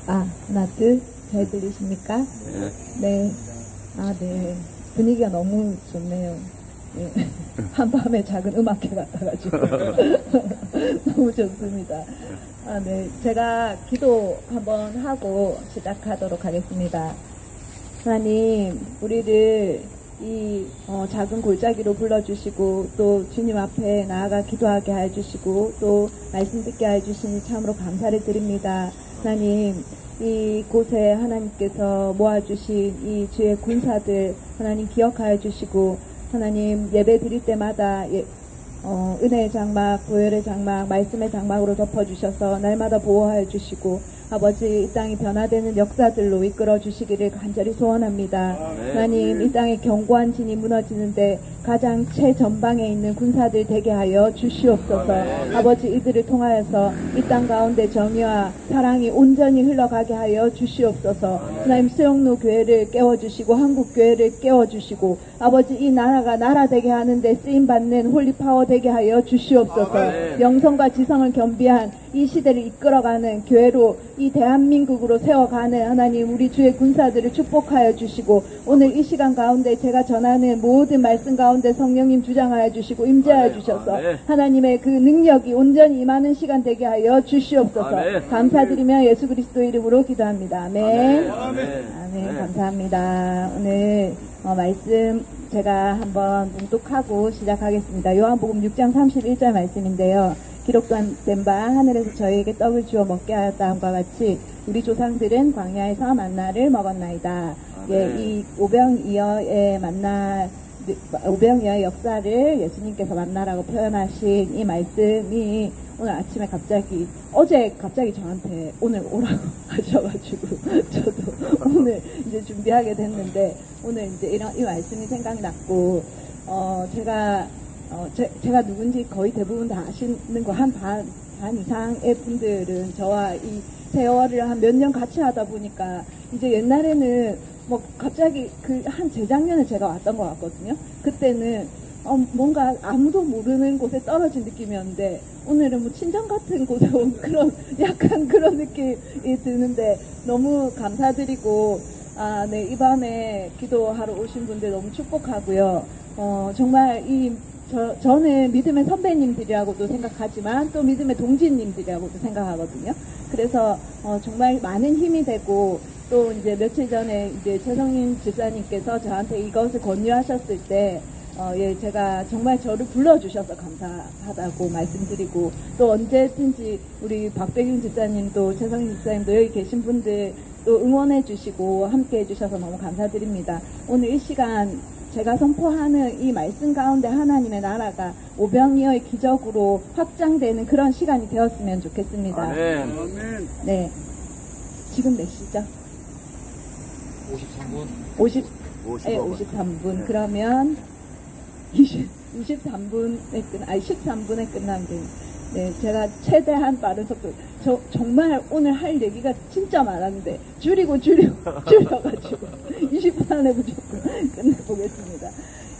하나, 둘. 잘 들리십니까? 네. 네. 분위기가 너무 좋네요. 네. 한밤의 작은 음악회 같아가지고. 너무 좋습니다. 네. 제가 기도 한번 하고 시작하도록 하겠습니다. 하나님, 우리를 이 작은 골짜기로 불러주시고 또 주님 앞에 나아가 기도하게 해주시고 또 말씀 듣게 해주시니 참으로 감사를 드립니다. 하나님, 이곳에 하나님께서 모아주신 이 주의 군사들 하나님 기억하여 주시고 하나님 예배 드릴 때마다 은혜의 장막, 보혈의 장막, 말씀의 장막으로 덮어주셔서 날마다 보호하여 주시고 아버지, 이 땅이 변화되는 역사들로 이끌어 주시기를 간절히 소원합니다. 하나님, 이 땅의 견고한 진이 무너지는데 가장 최전방에 있는 군사들 되게 하여 주시옵소서. 아버지, 이들을 통하여서 이 땅 가운데 정의와 사랑이 온전히 흘러가게 하여 주시옵소서. 하나님, 수영로 교회를 깨워주시고 한국 교회를 깨워주시고 아버지, 이 나라가 나라 되게 하는데 쓰임받는 홀리파워 되게 하여 주시옵소서. 영성과 지성을 겸비한 이 시대를 이끌어가는 교회로 이 대한민국으로 세워가는 하나님, 우리 주의 군사들을 축복하여 주시고 오늘 이 시간 가운데 제가 전하는 모든 말씀 가운데 성령님 주장하여 주시고 임재하여 주셔서 하나님의 그 능력이 온전히 임하는 시간 되게 하여 주시옵소서. 감사드리며 예수 그리스도 이름으로 기도합니다. 아멘. 아멘. 감사합니다. 오늘 말씀 제가 한번 묵독하고 시작하겠습니다. 요한복음 6장 31절 말씀인데요. 기록된 바 하늘에서 저희에게 떡을 주어 먹게 하였다 함과 같이 우리 조상들은 광야에서 만나를 먹었나이다. 이 오병이어의 오병이어의 역사를 예수님께서 만나라고 표현하신 이 말씀이 오늘 아침에 어제 갑자기 저한테 오늘 오라고 하셔가지고 저도 오늘 이제 준비하게 됐는데 오늘 이제 이 말씀이 생각이 났고 제가 누군지 거의 대부분 다 아시는 거 반 이상의 분들은 저와 이 세월을 한 몇 년 같이 하다 보니까 이제 옛날에는 뭐 갑자기 한 재작년에 제가 왔던 것 같거든요. 그때는 뭔가 아무도 모르는 곳에 떨어진 느낌이었는데 오늘은 뭐 친정 같은 곳에 온 약간 그런 느낌이 드는데 너무 감사드리고 네, 이 밤에 기도하러 오신 분들 너무 축복하고요. 정말 저는 믿음의 선배님들이라고도 생각하지만 또 믿음의 동지님들이라고도 생각하거든요. 그래서 정말 많은 힘이 되고 또 이제 며칠 전에 이제 최성인 집사님께서 저한테 이것을 권유하셨을 때 제가 정말 저를 불러주셔서 감사하다고 말씀드리고 또 언제든지 우리 박백윤 집사님도 최성인 집사님도 여기 계신 분들 또 응원해 주시고 함께 해주셔서 너무 감사드립니다. 오늘 이 시간 제가 선포하는 이 말씀 가운데 하나님의 나라가 오병이어의 기적으로 확장되는 그런 시간이 되었으면 좋겠습니다. 아멘. 네. 지금 몇 시죠? 53분. 53분. 그러면 23분에 13분에 끝나면 됩니다. 네, 제가 최대한 빠른 속도. 정말 오늘 할 얘기가 진짜 많았는데 줄여가지고 20분 안에 무조건 끝내보겠습니다.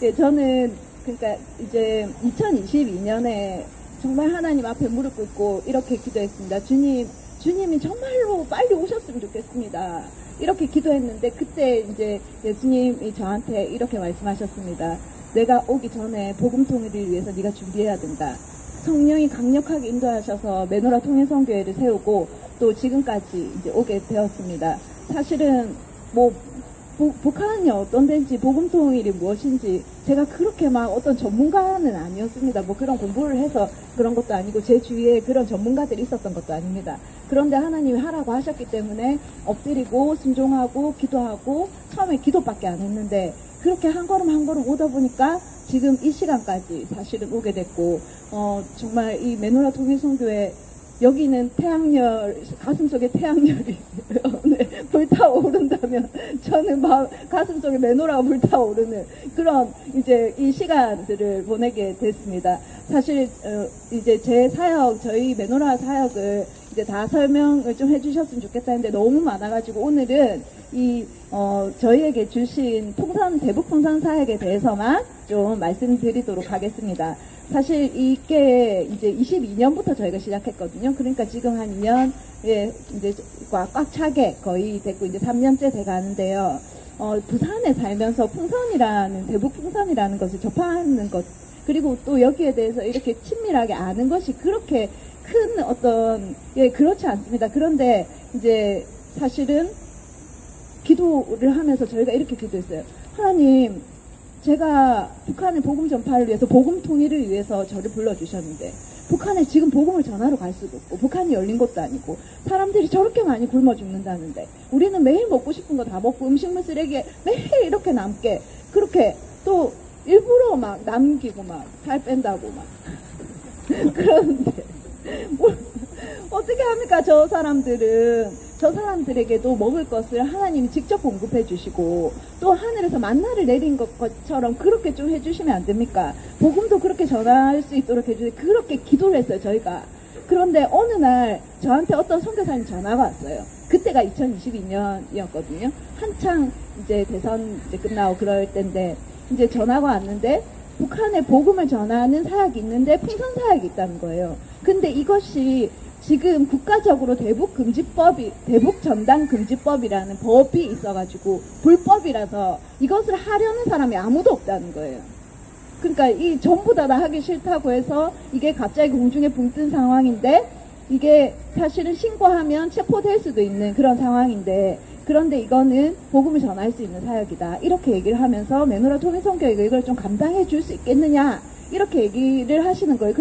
예, 저는 그러니까 이제 2022년에 정말 하나님 앞에 무릎 꿇고 이렇게 기도했습니다. 주님이 정말로 빨리 오셨으면 좋겠습니다. 이렇게 기도했는데 그때 이제 예수님이 저한테 이렇게 말씀하셨습니다. 내가 오기 전에 복음 통일을 위해서 네가 준비해야 된다. 성령이 강력하게 인도하셔서 메노라 통일선교회를 세우고 또 지금까지 이제 오게 되었습니다. 사실은 뭐 북한이 어떤 데인지 복음 통일이 무엇인지 제가 그렇게 막 어떤 전문가는 아니었습니다. 뭐 그런 공부를 해서 그런 것도 아니고 제 주위에 그런 전문가들이 있었던 것도 아닙니다. 그런데 하나님이 하라고 하셨기 때문에 엎드리고 순종하고 기도하고 처음에 기도밖에 안 했는데 그렇게 한 걸음 한 걸음 오다 보니까 지금 이 시간까지 사실은 오게 됐고 정말 이 메노라 통일선교회 여기는 가슴속에 태양열이 불타오른다면 저는 가슴속에 메노라가 불타오르는 그런 이제 이 시간들을 보내게 됐습니다. 사실 이제 제 사역, 저희 메노라 사역을 이제 다 설명을 좀 해주셨으면 좋겠다는데 너무 많아가지고 오늘은 저희에게 주신 대북 풍선 사역에 대해서만 좀 말씀드리도록 하겠습니다. 사실 이게 이제 22년부터 저희가 시작했거든요. 그러니까 지금 한 2년, 예, 이제 꽉 차게 거의 됐고, 이제 3년째 돼 가는데요. 부산에 살면서 대북 풍선이라는 것을 접하는 것, 그리고 또 여기에 대해서 이렇게 친밀하게 아는 것이 그렇게 큰 어떤, 예, 그렇지 않습니다. 그런데 이제 사실은 기도를 하면서 저희가 이렇게 기도했어요. 하나님, 제가 북한의 복음 전파를 위해서, 복음 통일을 위해서 저를 불러주셨는데, 북한에 지금 복음을 전하러 갈 수도 없고, 북한이 열린 것도 아니고, 사람들이 저렇게 많이 굶어 죽는다는데, 우리는 매일 먹고 싶은 거 다 먹고, 음식물 쓰레기에 매일 이렇게 남게, 그렇게 또 일부러 막 남기고 막 살 뺀다고 막. 그런데, 어떻게 합니까? 저 사람들에게도 먹을 것을 하나님이 직접 공급해 주시고, 또 하늘에서 만나를 내린 것처럼 그렇게 좀 해주시면 안 됩니까? 복음도 그렇게 전할 수 있도록 해주세요. 그렇게 기도를 했어요, 저희가. 그런데 어느 날 저한테 어떤 선교사님 전화가 왔어요. 그때가 2022년이었거든요. 한창 이제 대선 이제 끝나고 그럴 때인데, 이제 전화가 왔는데, 북한에 복음을 전하는 사역이 있는데 풍선 사역이 있다는 거예요. 근데 이것이 지금 국가적으로 대북 전당 금지법이라는 법이 있어가지고 불법이라서 이것을 하려는 사람이 아무도 없다는 거예요. 그러니까 이 전부 다 하기 싫다고 해서 이게 갑자기 공중에 붕 뜬 상황인데, 이게 사실은 신고하면 체포될 수도 있는 그런 상황인데, 그런데 이거는 복음을 전할 수 있는 사역이다, 이렇게 얘기를 하면서 메노라 통일선교회가 이걸 좀 감당해 줄 수 있겠느냐, 이렇게 얘기를 하시는 거예요.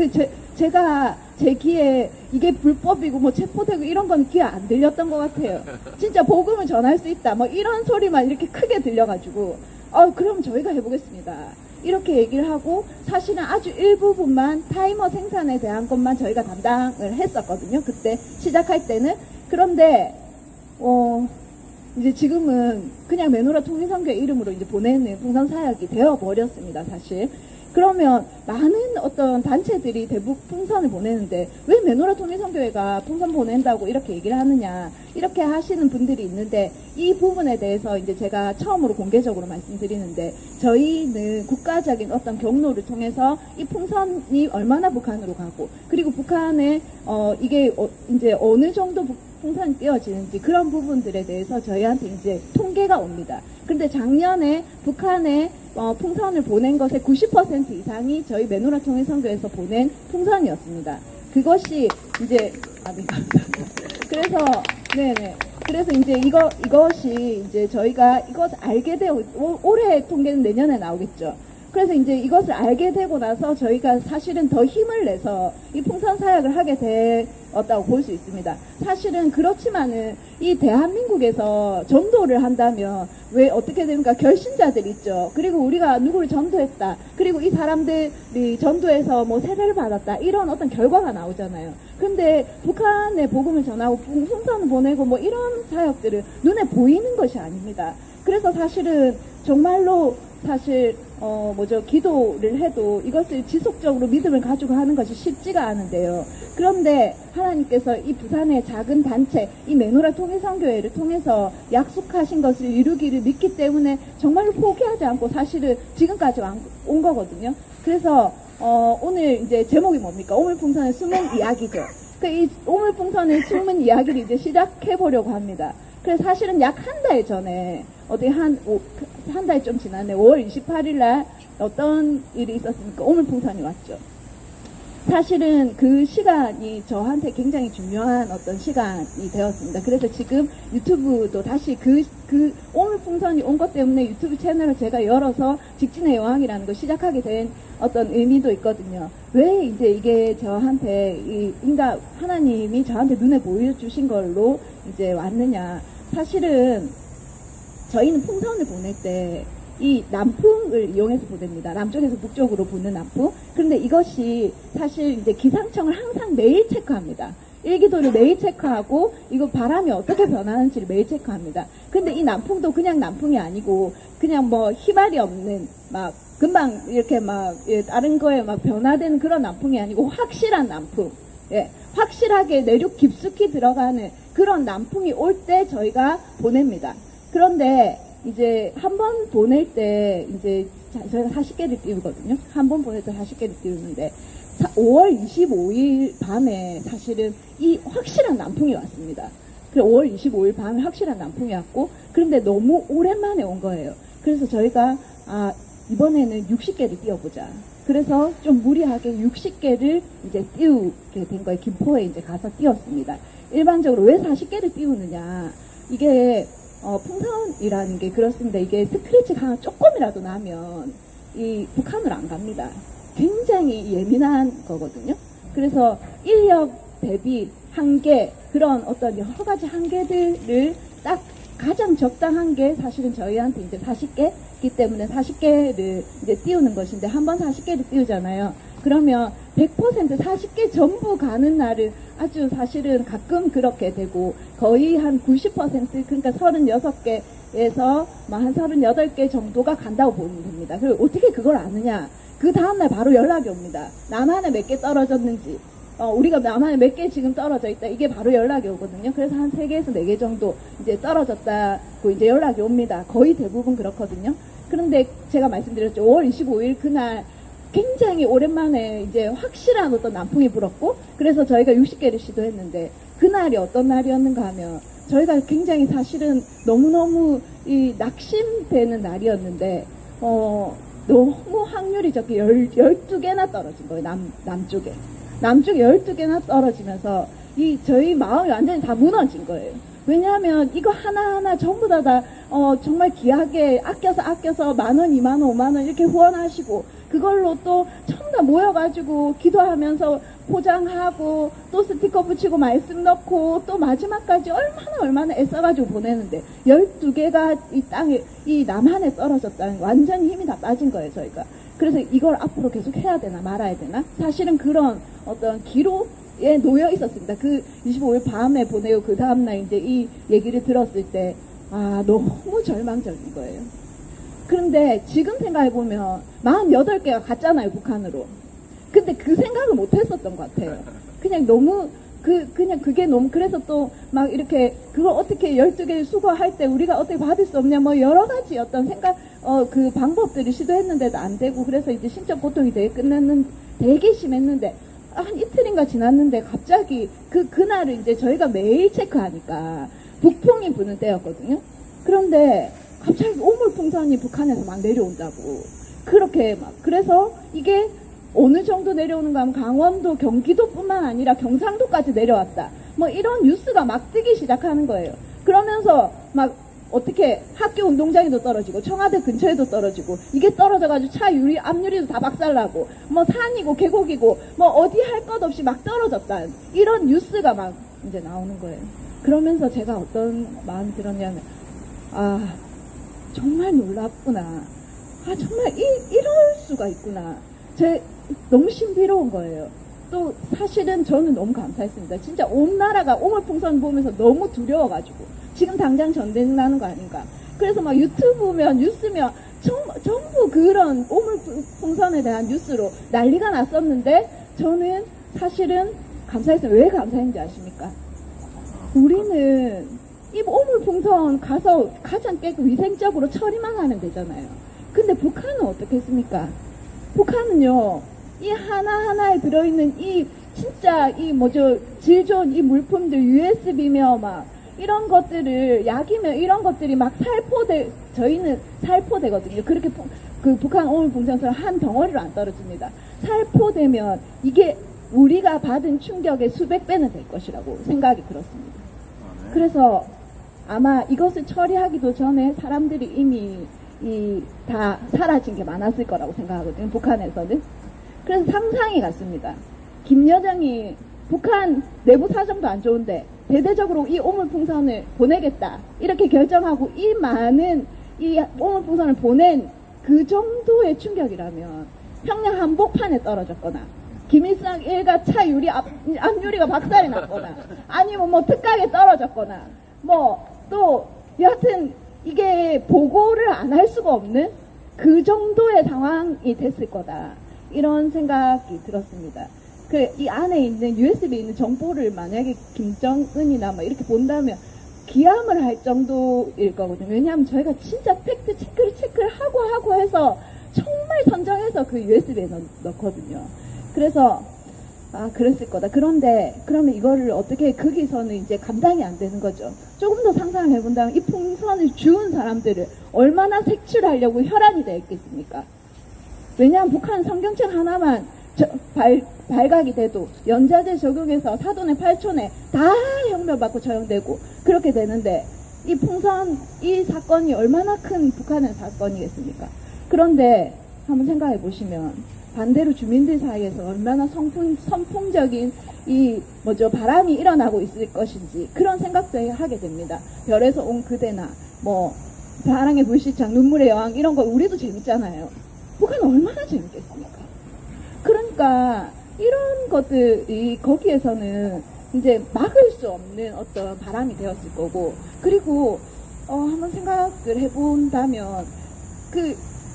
제가 제 귀에 이게 불법이고 뭐 체포되고 이런 건 귀에 안 들렸던 것 같아요. 진짜 복음을 전할 수 있다, 뭐 이런 소리만 이렇게 크게 들려가지고, 그럼 저희가 해보겠습니다, 이렇게 얘기를 하고, 사실은 아주 일부분만 타이머 생산에 대한 것만 저희가 담당을 했었거든요, 그때 시작할 때는. 그런데 이제 지금은 그냥 메노라 통일선교회 이름으로 이제 보내는 풍선 사역이 되어 버렸습니다, 사실. 그러면 많은 어떤 단체들이 대북 풍선을 보내는데 왜 메노라 통일선교회가 풍선 보낸다고 이렇게 얘기를 하느냐, 이렇게 하시는 분들이 있는데, 이 부분에 대해서 이제 제가 처음으로 공개적으로 말씀드리는데, 저희는 국가적인 어떤 경로를 통해서 이 풍선이 얼마나 북한으로 가고, 그리고 북한에 이게 이제 어느 정도 풍선이 띄어지는지, 그런 부분들에 대해서 저희한테 이제 통계가 옵니다. 근데 작년에 북한에 풍선을 보낸 것의 90% 이상이 저희 메노라 통일선교에서 보낸 풍선이었습니다. 그것이 이제 네, 감사합니다. 그래서 네네. 그래서 이제 이것이 이제 저희가 이것을 알게 되고, 올해 통계는 내년에 나오겠죠. 그래서 이제 이것을 알게 되고 나서 저희가 사실은 더 힘을 내서 이 풍선 사역을 하게 되었다고 볼 수 있습니다. 사실은 그렇지만은 이 대한민국에서 전도를 한다면 왜 어떻게 됩니까? 결신자들 있죠. 그리고 우리가 누구를 전도했다, 그리고 이 사람들이 전도해서 뭐 세례를 받았다, 이런 어떤 결과가 나오잖아요. 근데 북한에 복음을 전하고 풍선을 보내고 뭐 이런 사역들은 눈에 보이는 것이 아닙니다. 그래서 사실은 정말로 사실 기도를 해도 이것을 지속적으로 믿음을 가지고 하는 것이 쉽지가 않은데요. 그런데 하나님께서 이 부산의 작은 단체, 이 메노라 통일선교회를 통해서 약속하신 것을 이루기를 믿기 때문에 정말로 포기하지 않고 사실은 지금까지 온 거거든요. 그래서 오늘 이제 제목이 뭡니까? 오물풍선의 숨은 이야기죠. 이 오물풍선의 숨은 이야기를 이제 시작해 보려고 합니다. 그래서 사실은 약 한 달 전에, 한 달 좀 지났네, 5월 28일 날 어떤 일이 있었습니까? 오물풍선이 왔죠. 사실은 그 시간이 저한테 굉장히 중요한 어떤 시간이 되었습니다. 그래서 지금 유튜브도 다시 그 오물풍선이 온 것 때문에 유튜브 채널을 제가 열어서 직진의 여왕이라는 걸 시작하게 된 어떤 의미도 있거든요. 왜 이제 이게 저한테 하나님이 저한테 눈에 보여주신 걸로 이제 왔느냐. 사실은 저희는 풍선을 보낼 때 이 남풍을 이용해서 보냅니다. 남쪽에서 북쪽으로 부는 남풍. 그런데 이것이 사실 이제 기상청을 항상 매일 체크합니다. 일기도를 매일 체크하고, 이거 바람이 어떻게 변하는지를 매일 체크합니다. 근데 이 남풍도 그냥 남풍이 아니고, 그냥 뭐 희발이 없는, 막 금방 이렇게 막 다른 거에 막 변화되는 그런 남풍이 아니고 확실한 남풍, 확실하게 내륙 깊숙이 들어가는 그런 남풍이 올 때 저희가 보냅니다. 그런데 이제 한 번 보낼 때 이제 저희가 40개를 띄우거든요. 한 번 보내서 40개를 띄우는데 5월 25일 밤에 사실은 이 확실한 남풍이 왔습니다. 그래서 5월 25일 밤에 확실한 남풍이 왔고, 그런데 너무 오랜만에 온 거예요. 그래서 저희가 이번에는 60개를 띄워보자. 그래서 좀 무리하게 60개를 이제 띄우게 된 거예요. 김포에 이제 가서 띄웠습니다. 일반적으로 왜 40개를 띄우느냐. 이게, 풍선이라는 게 그렇습니다. 이게 스크래치가 조금이라도 나면 이 북한으로 안 갑니다. 굉장히 예민한 거거든요. 그래서 인력 대비 한계, 그런 어떤 여러 가지 한계들을 딱 가장 적당한 게 사실은 저희한테 이제 40개이기 때문에 40개를 이제 띄우는 것인데, 한번 40개를 띄우잖아요. 그러면 100% 40개 전부 가는 날은 아주 사실은 가끔 그렇게 되고, 거의 한 90% 그러니까 36개에서 한 38개 정도가 간다고 보면 됩니다. 그리고 어떻게 그걸 아느냐? 그 다음날 바로 연락이 옵니다. 남한에 몇 개 떨어졌는지, 우리가 남한에 몇 개 지금 떨어져 있다, 이게 바로 연락이 오거든요. 그래서 한 3개에서 4개 정도 이제 떨어졌다고 이제 연락이 옵니다. 거의 대부분 그렇거든요. 그런데 제가 말씀드렸죠. 5월 25일 그날 굉장히 오랜만에 이제 확실한 어떤 남풍이 불었고, 그래서 저희가 60개를 시도했는데, 그날이 어떤 날이었는가 하면, 저희가 굉장히 사실은 너무너무 이 낙심되는 날이었는데, 너무 확률이 적게 12개나 떨어진 거예요. 남쪽에. 남쪽에 12개나 떨어지면서 저희 마음이 완전히 다 무너진 거예요. 왜냐하면 이거 하나하나 전부 다 정말 귀하게 아껴서 10,000원, 20,000원, 50,000원 이렇게 후원하시고, 그걸로 또 전부 다 모여가지고 기도하면서 포장하고 또 스티커 붙이고 말씀 넣고 또 마지막까지 얼마나 애써가지고 보내는데, 12개가 이 땅에, 이 남한에 떨어졌다는, 완전히 힘이 다 빠진 거예요, 저희가. 그래서 이걸 앞으로 계속 해야 되나 말아야 되나? 사실은 그런 어떤 기로에 놓여 있었습니다. 그 25일 밤에 보내고 그 다음날 이제 이 얘기를 들었을 때, 너무 절망적인 거예요. 그런데 지금 생각해보면 48개가 갔잖아요, 북한으로. 근데 그 생각을 못 했었던 것 같아요. 그냥 너무, 그냥 그게 너무, 그래서 또 막 이렇게 그걸 어떻게 12개 수거할 때 우리가 어떻게 받을 수 없냐, 뭐 여러 가지 어떤 생각, 그 방법들을 시도했는데도 안 되고, 그래서 이제 심적 고통이 되게 심했는데, 한 이틀인가 지났는데 갑자기 그날을 이제 저희가 매일 체크하니까 북풍이 부는 때였거든요. 그런데 갑자기 오물풍선이 북한에서 막 내려온다고. 그렇게 막, 그래서 이게 어느 정도 내려오는가 하면 강원도, 경기도뿐만 아니라 경상도까지 내려왔다. 뭐 이런 뉴스가 막 뜨기 시작하는 거예요. 그러면서 막 어떻게 학교 운동장에도 떨어지고 청와대 근처에도 떨어지고, 이게 떨어져가지고 차 유리, 앞유리도 다 박살나고, 뭐 산이고 계곡이고 뭐 어디 할 것 없이 막 떨어졌다. 이런 뉴스가 막 이제 나오는 거예요. 그러면서 제가 어떤 마음이 들었냐면, 정말 놀랍구나. 정말 이럴 수가 있구나. 너무 신비로운 거예요. 또 사실은 저는 너무 감사했습니다. 진짜 온 나라가 오물풍선 보면서 너무 두려워가지고 지금 당장 전쟁 나는 거 아닌가. 그래서 막 유튜브면 뉴스면 전부 그런 오물풍선에 대한 뉴스로 난리가 났었는데, 저는 사실은 감사했어요. 왜 감사했는지 아십니까? 우리는 이 오물풍선 가서 가장 위생적으로 처리만 하면 되잖아요. 근데 북한은 어떻게 했습니까? 북한은요, 이 하나하나에 들어있는 진짜 질 좋은 이 물품들, USB며 막 이런 것들을, 약이며 이런 것들이 막 저희는 살포되거든요. 그렇게 그 북한 오물풍선처럼 한 덩어리로 안 떨어집니다. 살포되면 이게 우리가 받은 충격의 수백 배는 될 것이라고 생각이 들었습니다. 그래서 아마 이것을 처리하기도 전에 사람들이 이미 다 사라진 게 많았을 거라고 생각하거든요, 북한에서는. 그래서 상상이 갔습니다. 김여정이 북한 내부 사정도 안 좋은데 대대적으로 이 오물풍선을 보내겠다 이렇게 결정하고 이 많은 이 오물풍선을 보낸 그 정도의 충격이라면, 평양 한복판에 떨어졌거나 김일성 일가 차 유리 앞유리가 박살이 났거나, 아니면 뭐 특각에 떨어졌거나, 뭐 또 여하튼 이게 보고를 안 할 수가 없는 그 정도의 상황이 됐을 거다, 이런 생각이 들었습니다. 이 안에 있는 USB에 있는 정보를 만약에 김정은이나 뭐 이렇게 본다면 기함을 할 정도일 거거든요. 왜냐하면 저희가 진짜 팩트 체크를 하고 해서 정말 선정해서 그 USB에 넣거든요. 그래서 그랬을 거다. 그런데 그러면 이거를 어떻게 거기서는 이제 감당이 안 되는 거죠. 조금 더 상상을 해본다면 이 풍선을 주운 사람들을 얼마나 색출하려고 혈안이 되어 있겠습니까? 왜냐하면 북한 성경책 하나만 발각이 돼도 연자제 적용해서 사돈의 8촌에 다 혁명받고 처형되고 그렇게 되는데 이 풍선 이 사건이 얼마나 큰 북한의 사건이겠습니까? 그런데 한번 생각해 보시면 반대로 주민들 사이에서 얼마나 선풍적인 바람이 일어나고 있을 것인지 그런 생각도 하게 됩니다. 별에서 온 그대나 사랑의 불시착 눈물의 여왕 이런 거 우리도 재밌잖아요. 북한은 얼마나 재밌겠습니까? 그러니까 이런 것들이 거기에서는 이제 막을 수 없는 어떤 바람이 되었을 거고 그리고 한번 생각을 해본다면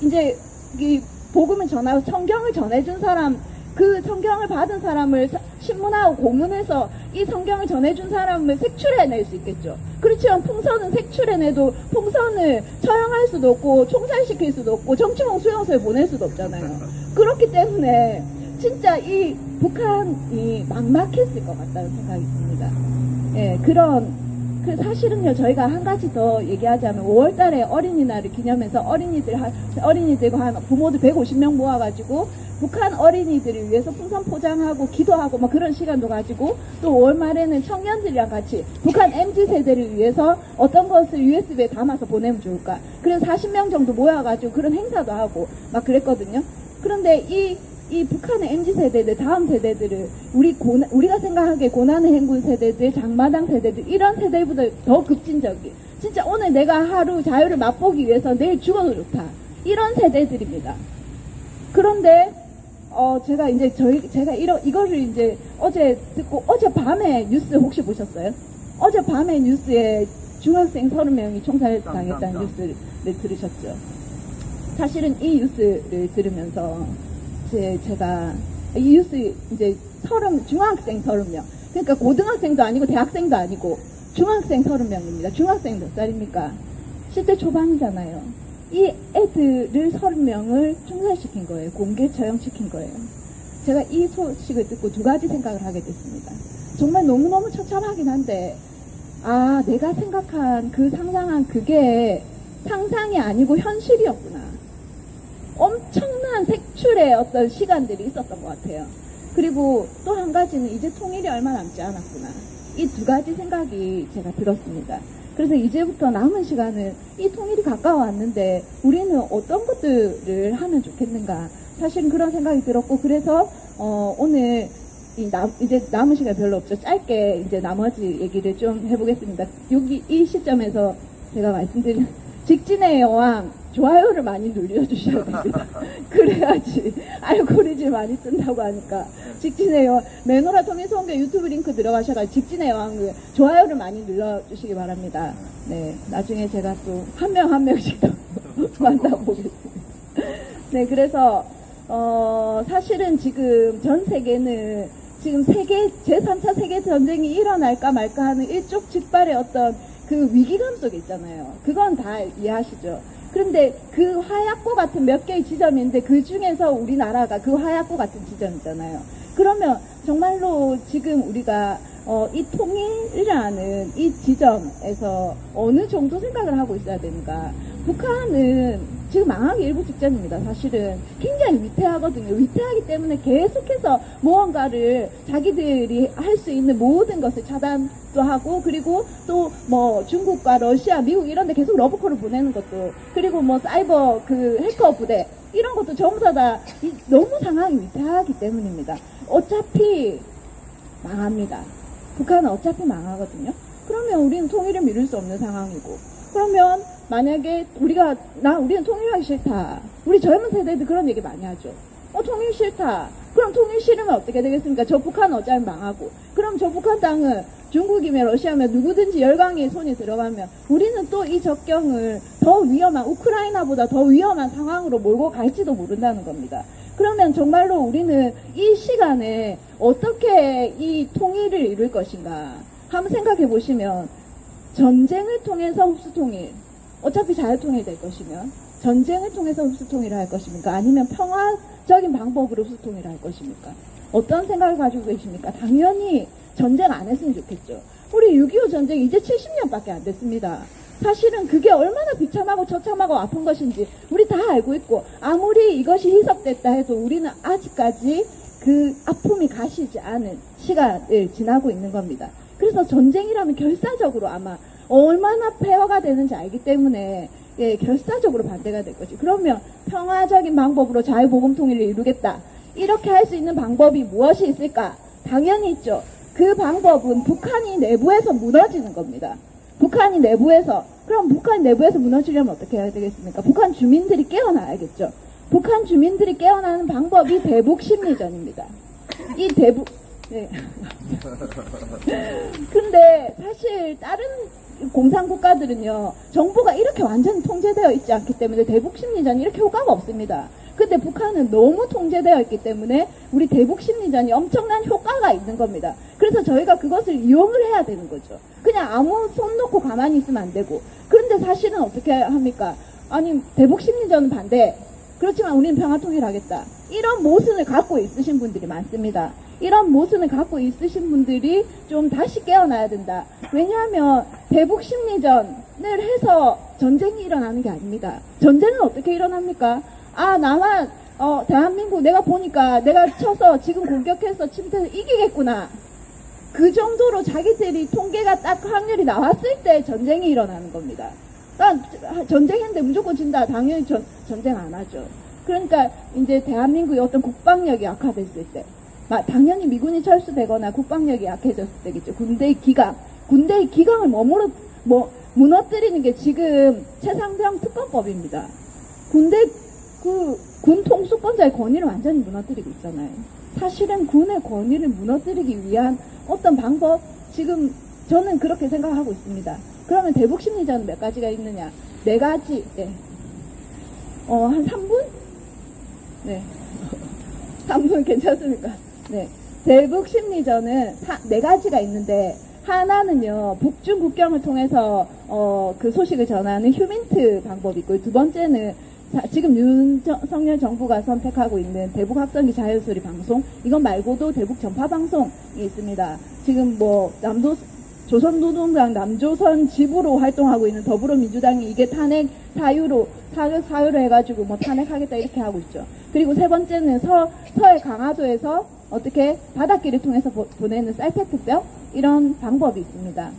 이제 이 복음을 전하고 성경을 전해준 사람 그 성경을 받은 사람을 신문하고 공문해서 이 성경을 전해준 사람을 색출해낼 수 있겠죠. 그렇지만 풍선은 색출해내도 풍선을 처형할 수도 없고 총살시킬 수도 없고 정치범 수용소에 보낼 수도 없잖아요. 그렇기 때문에 진짜 이 북한이 막막했을 것 같다는 생각이 듭니다. 예, 사실은요, 저희가 한 가지 더 얘기하자면 5월달에 어린이날을 기념해서 어린이들과 한 부모들 150명 모아가지고 북한 어린이들을 위해서 풍선 포장하고 기도하고 그런 시간도 가지고 또 5월 말에는 청년들이랑 같이 북한 MZ세대를 위해서 어떤 것을 USB에 담아서 보내면 좋을까. 그래서 40명 정도 모여가지고 그런 행사도 하고 그랬거든요. 그런데 이 북한의 MZ세대들, 다음 세대들을 우리가 생각하기에 고난의 행군 세대들, 장마당 세대들, 이런 세대보다 더 급진적인, 진짜 오늘 내가 하루 자유를 맛보기 위해서 내일 죽어도 좋다. 이런 세대들입니다. 그런데, 제가 이거를 이제 어제 듣고, 어젯밤에 뉴스 혹시 보셨어요? 어젯밤에 뉴스에 중학생 30명이 총살당했다는 뉴스를 들으셨죠? 사실은 이 뉴스를 들으면서, 제가 이 뉴스 이제 중학생 30명 그러니까 고등학생도 아니고 대학생도 아니고 중학생 30명입니다. 중학생 몇 살입니까? 10대 초반이잖아요. 이 애들을 30명을 총살시킨 거예요. 공개 처형시킨 거예요. 제가 이 소식을 듣고 두 가지 생각을 하게 됐습니다. 정말 너무너무 처참하긴 한데 내가 생각한 상상한 그게 상상이 아니고 현실이었구나. 엄청난 색출의 어떤 시간들이 있었던 것 같아요. 그리고 또 한 가지는 이제 통일이 얼마 남지 않았구나. 이 두 가지 생각이 제가 들었습니다. 그래서 이제부터 남은 시간은 이 통일이 가까워왔는데 우리는 어떤 것들을 하면 좋겠는가. 사실은 그런 생각이 들었고 그래서 오늘 이제 남은 시간 별로 없죠. 짧게 이제 나머지 얘기를 좀 해보겠습니다. 여기 이 시점에서 제가 말씀드린 직진의 여왕 좋아요를 많이 눌려주셔야 됩니다. 그래야지 알고리즘 많이 뜬다고 하니까 직진의 여왕 메노라 토미송교 유튜브 링크 들어가셔서 직진의 여왕 좋아요를 많이 눌러주시기 바랍니다. 네, 나중에 제가 또 한 명 한 명씩 더 만나보겠습니다. 네, 그래서 사실은 지금 전 세계는 지금 제3차 세계 전쟁이 일어날까 말까 하는 일촉즉발의 어떤 그 위기감 속에 있잖아요. 그건 다 이해하시죠. 그런데 그 화약고 같은 몇 개의 지점인데 그 중에서 우리나라가 그 화약고 같은 지점이잖아요. 그러면 정말로 지금 우리가 이 통일이라는 이 지점에서 어느 정도 생각을 하고 있어야 되는가. 북한은 지금 망하기 일부 직전입니다. 사실은 굉장히 위태하거든요. 위태하기 때문에 계속해서 무언가를 자기들이 할 수 있는 모든 것을 차단도 하고 그리고 또 중국과 러시아, 미국 이런 데 계속 러브콜을 보내는 것도 그리고 사이버 해커 부대 이런 것도 전부 다 너무 상황이 위태하기 때문입니다. 어차피 망합니다. 북한은 어차피 망하거든요. 그러면 우리는 통일을 미룰 수 없는 상황이고 그러면 만약에 우리는 통일하기 싫다. 우리 젊은 세대들 그런 얘기 많이 하죠. 통일 싫다. 그럼 통일 싫으면 어떻게 되겠습니까? 저 북한은 어차피 망하고. 그럼 저 북한 땅은 중국이면 러시아면 누구든지 열강에 손이 들어가면 우리는 또 이 적경을 더 위험한 우크라이나보다 더 위험한 상황으로 몰고 갈지도 모른다는 겁니다. 그러면 정말로 우리는 이 시간에 어떻게 이 통일을 이룰 것인가 한번 생각해 보시면 전쟁을 통해서 흡수통일 어차피 자유통일 될 것이면 전쟁을 통해서 흡수통일을 할 것입니까? 아니면 평화적인 방법으로 흡수통일을 할 것입니까? 어떤 생각을 가지고 계십니까? 당연히 전쟁 안 했으면 좋겠죠. 우리 6.25 전쟁 이제 70년밖에 안 됐습니다. 사실은 그게 얼마나 비참하고 처참하고 아픈 것인지 우리 다 알고 있고, 아무리 이것이 희석됐다 해도 우리는 아직까지 그 아픔이 가시지 않은 시간을 지나고 있는 겁니다. 그래서 전쟁이라면 결사적으로 아마 얼마나 폐허가 되는지 알기 때문에 결사적으로 반대가 될 거지. 그러면 평화적인 방법으로 자유복음통일을 이루겠다, 이렇게 할 수 있는 방법이 무엇이 있을까? 당연히 있죠. 그 방법은 북한이 내부에서 무너지는 겁니다. 북한이 내부에서. 그럼 북한 내부에서 무너지려면 어떻게 해야 되겠습니까? 북한 주민들이 깨어나야겠죠. 북한 주민들이 깨어나는 방법이 대북심리전입니다. 이 대북, 네. 근데 사실 다른 공산국가들은요, 정부가 이렇게 완전히 통제되어 있지 않기 때문에 대북심리전이 이렇게 효과가 없습니다. 근데 북한은 너무 통제되어 있기 때문에 우리 대북심리전이 엄청난 효과가 있는 겁니다. 그래서 저희가 그것을 이용을 해야 되는 거죠. 그냥 아무 손 놓고 가만히 있으면 안 되고. 그런데 사실은 어떻게 합니까? 아니, 대북심리전은 반대. 그렇지만 우리는 평화통일하겠다. 이런 모순을 갖고 있으신 분들이 많습니다. 이런 모순을 갖고 있으신 분들이 좀 다시 깨어나야 된다. 왜냐하면 대북심리전을 해서 전쟁이 일어나는 게 아닙니다. 전쟁은 어떻게 일어납니까? 아, 나만 대한민국 내가 보니까 내가 쳐서 지금 공격해서 침투해서 이기겠구나. 그 정도로 자기들이 통계가 딱 확률이 나왔을 때 전쟁이 일어나는 겁니다. 전쟁했는데 무조건 진다. 당연히 전쟁 안 하죠. 그러니까 이제 대한민국의 어떤 국방력이 약화됐을 때, 당연히 미군이 철수되거나 국방력이 약해졌을 때겠죠. 군대의 기강을 무너뜨리는 게 지금 최상병 특검법입니다. 군 통수권자의 권위를 완전히 무너뜨리고 있잖아요. 사실은 군의 권위를 무너뜨리기 위한 어떤 방법, 지금 저는 그렇게 생각하고 있습니다. 그러면 대북심리전은 몇 가지가 있느냐? 4가지, 네. 한 3분? 네. 3분 괜찮습니까? 네. 대북심리전은 4가지가 있는데, 하나는요, 북중 국경을 통해서, 그 소식을 전하는 휴민트 방법이 있고요. 두 번째는 지금 윤석열 정부가 선택하고 있는 대북 확성기 자유소리 방송, 이건 말고도 대북 전파 방송이 있습니다. 지금 조선노동당 남조선 지부로 활동하고 있는 더불어민주당이 이게 탄핵 사유로 해가지고 탄핵하겠다 이렇게 하고 있죠. 그리고 세 번째는 서해 강화도에서 어떻게 바닷길을 통해서 보내는 쌀페트병, 이런 방법이 있습니다.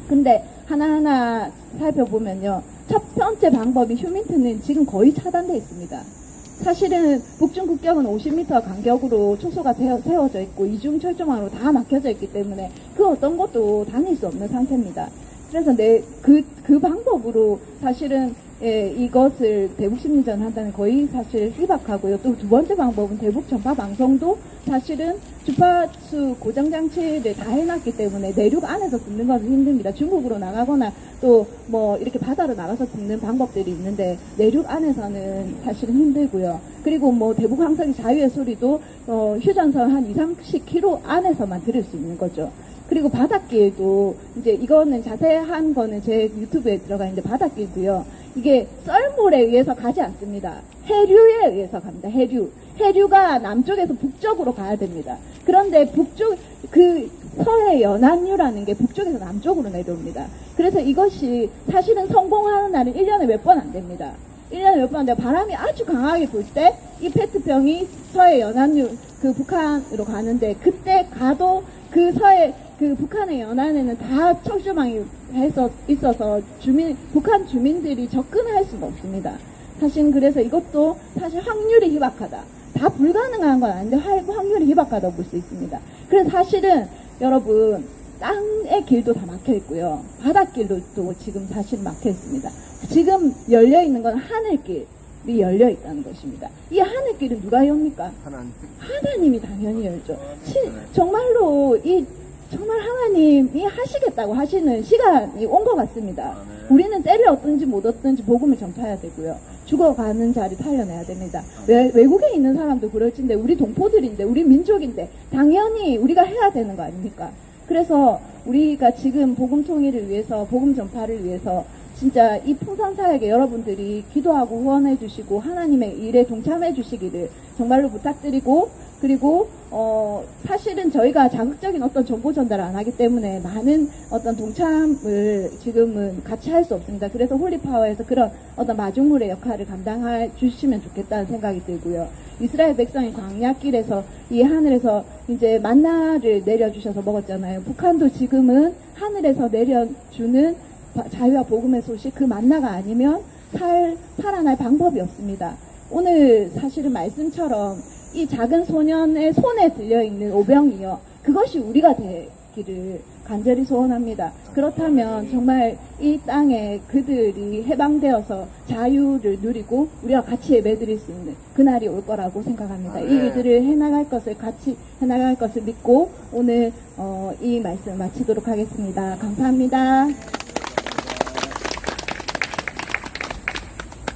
근데 하나하나 살펴보면요, 첫 번째 방법이 휴민트는 지금 거의 차단되어 있습니다. 사실은 북중 국경은 50m 간격으로 초소가 세워져 있고 이중 철조망으로 다 막혀져 있기 때문에 그 어떤 것도 다닐 수 없는 상태입니다. 그래서 그 방법으로 사실은 이것을 대북심리전 한다는 거의 사실 희박하고요. 또 두 번째 방법은 대북 전파 방송도 사실은 주파수 고정장치를 다 해놨기 때문에 내륙 안에서 듣는 것은 힘듭니다. 중국으로 나가거나 또 이렇게 바다로 나가서 듣는 방법들이 있는데 내륙 안에서는 사실은 힘들고요. 그리고 대북 항성기 자유의 소리도 휴전선 한 20-30km 안에서만 들을 수 있는 거죠. 그리고 바닷길도 이제 이거는 자세한 거는 제 유튜브에 들어가 있는데, 바닷길도요, 이게 썰물에 의해서 가지 않습니다. 해류에 의해서 갑니다. 해류가 남쪽에서 북쪽으로 가야 됩니다. 그런데 서해 연안류라는 게 북쪽에서 남쪽으로 내려옵니다. 그래서 이것이 사실은 성공하는 날은 1년에 몇 번 안 됩니다. 1년에 몇 번 안 돼요. 바람이 아주 강하게 불 때 이 페트병이 서해 연안류 북한으로 가는데, 그때 가도 북한의 연안에는 다 철조망이 있어서 북한 주민들이 접근할 수가 없습니다. 사실 그래서 이것도 사실 확률이 희박하다. 다 불가능한 건 아닌데 확률이 희박하다고 볼 수 있습니다. 그래서 사실은 여러분, 땅의 길도 다 막혀 있고요. 바닷길도 또 지금 사실 막혀 있습니다. 지금 열려 있는 건 하늘길이 열려 있다는 것입니다. 이 하늘길은 누가 엽니까? 하나님이 당연히 열죠. 정말로 정말 하나님이 하시겠다고 하시는 시간이 온 것 같습니다. 우리는 때를 얻든지 못 얻든지 복음을 전파해야 되고요. 죽어가는 자리 살려내야 됩니다. 외국에 있는 사람도 그럴진데 우리 동포들인데 우리 민족인데 당연히 우리가 해야 되는 거 아닙니까? 그래서 우리가 지금 복음 통일을 위해서, 복음 전파를 위해서 진짜 이 풍선사역에 여러분들이 기도하고 후원해 주시고 하나님의 일에 동참해 주시기를 정말로 부탁드리고, 그리고 사실은 저희가 자극적인 어떤 정보 전달을 안 하기 때문에 많은 어떤 동참을 지금은 같이 할 수 없습니다. 그래서 홀리파워에서 그런 어떤 마중물의 역할을 감당해 주시면 좋겠다는 생각이 들고요. 이스라엘 백성이 광야길에서 이 하늘에서 이제 만나를 내려주셔서 먹었잖아요. 북한도 지금은 하늘에서 내려주는 자유와 복음의 소식, 그 만나가 아니면 살아날 방법이 없습니다. 오늘 사실은 말씀처럼 이 작은 소년의 손에 들려있는 오병이요, 그것이 우리가 되기를 간절히 소원합니다. 그렇다면 정말 이 땅에 그들이 해방되어서 자유를 누리고 우리가 같이 예배드릴 수 있는 그날이 올 거라고 생각합니다. 이 일들을 해나갈 것을, 같이 해나갈 것을 믿고 오늘 이 말씀 마치도록 하겠습니다. 감사합니다.